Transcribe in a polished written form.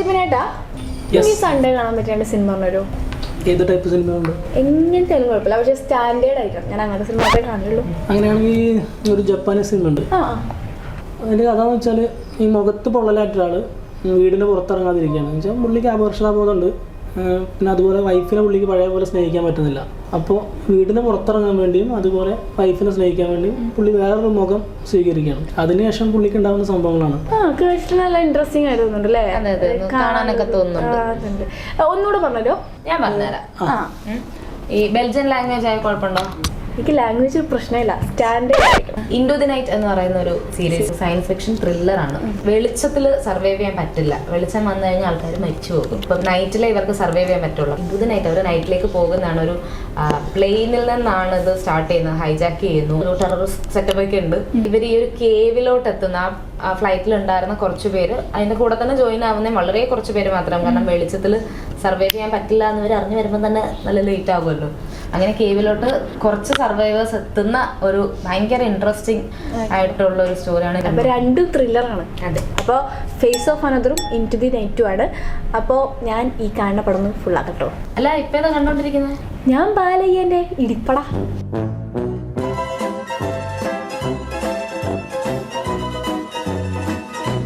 ജെമിനേട്ടാ ഈ സൺഡേ കാണാൻ പറ്റിയ സിനിമ പറഞ്ഞൊരു ഏത് ടൈപ്പ് സിനിമ ഉണ്ട്? എങ്ങനത്തെ കുഴപ്പമില്ല, പക്ഷേ സ്റ്റാൻഡേർഡ് ആയിരിക്കും. ഞാൻ അങ്ങനത്തെ സിനിമയൊക്കെ കാണുള്ളൂ. അങ്ങനെയാണെങ്കിൽ ഒരു ജപ്പാനീസ് സിനിമ ഉണ്ട്. അതിൻ്റെ കഥയെന്ന് വെച്ചാൽ ഈ മുഖത്ത് പൊള്ളലായിട്ടൊരാൾ വീടിൻ്റെ പുറത്തിറങ്ങാതിരിക്കുകയാണ്. എന്ന് വെച്ചാൽ പുള്ളിക്ക് അപകർഷതാബോധമുണ്ട്. പിന്നെ അതുപോലെ വൈഫിനെ പുള്ളിക്ക് പഴയ പോലെ സ്നേഹിക്കാൻ പറ്റുന്നില്ല. അപ്പോൾ വീടിന് പുറത്തിറങ്ങാൻ വേണ്ടിയും അതുപോലെ വൈഫിനെ സ്നേഹിക്കാൻ വേണ്ടിയും പുള്ളി വേറൊരു മുഖം സ്വീകരിക്കുകയാണ്. അതിനുശേഷം പുള്ളിക്ക് ഉണ്ടാകുന്ന സംഭവങ്ങളാണ്. നല്ല ഇൻട്രസ്റ്റിംഗ് ആയിരുന്നു അല്ലേ? കാണാനൊക്കെ തോന്നുന്നുണ്ട്. ഒന്നുകൂടെ പറഞ്ഞല്ലോ. ഞാൻ പറഞ്ഞുതരാം. ഈ ബെൽജിയൻ ലാംഗ്വേജ് ആയ കുഴപ്പമുണ്ടോ? എനിക്ക് ലാംഗ്വേജ് പ്രശ്നമില്ല, സ്റ്റാൻഡേർഡ് ആയിരിക്കും. ഇൻടു ദി നൈറ്റ് എന്ന് പറയുന്ന ഒരു സീരീസ് സയൻസ് ഫിക്ഷൻ ത്രില്ലറാണ്. വെളിച്ചത്തിൽ സർവൈവ് ചെയ്യാൻ പറ്റില്ല. വെളിച്ചം വന്നു കഴിഞ്ഞാൽ ആൾക്കാർ മരിച്ചു പോകും. ഇപ്പം നൈറ്റിലെ ഇവർക്ക് സർവൈവ് ചെയ്യാൻ പറ്റുള്ളൂ. ഇൻടു ദി നൈറ്റ് അവർ നൈറ്റിലേക്ക് പോകുന്നതാണ്. ഒരു പ്ലെയിനിൽ നിന്നാണ് ഇത് സ്റ്റാർട്ട് ചെയ്യുന്നത്. ഹൈജാക്ക് ചെയ്യുന്നു. ഒരു ടെററിസ്റ്റ് സെറ്റപ്പ് ഒക്കെ ഉണ്ട്. ഇവർ ഈ ഒരു കേവിലോട്ട് എത്തുന്ന ആ ഫ്ലൈറ്റിൽ ഉണ്ടായിരുന്ന കുറച്ച് പേര് അതിന്റെ കൂടെ തന്നെ ജോയിൻ ആവുന്ന വളരെ കുറച്ച് പേര് മാത്രം. കാരണം വെളിച്ചത്തിൽ സർവൈവ് ചെയ്യാൻ പറ്റില്ല എന്നവർ അറിഞ്ഞു വരുമ്പോൾ തന്നെ നല്ല ലേറ്റ് ആകുമല്ലോ. അങ്ങനെ കേവിലോട്ട് കുറച്ച് സർവൈവേഴ്സ് എത്തുന്ന ഒരു ഭയങ്കര ഇൻട്രസ്റ്റിംഗ് ആയിട്ടുള്ള ഒരു സ്റ്റോറിയാണ്. അപ്പോൾ രണ്ടും ത്രില്ലറാണ്. അതെ. അപ്പോൾ ഫേസ് ഓഫ് അനദറും ഇൻടു ദി നൈറ്റും ആണ്. അപ്പോൾ ഞാൻ ഈ കാണുന്ന പടം ഫുൾ ആക്കട്ടോ. അല്ല, ഇപ്പൊ ഏതാ കണ്ടോണ്ടിരിക്കുന്നത്? ഞാൻ ബാലയ്യന്റെ ഇടിപ്പട.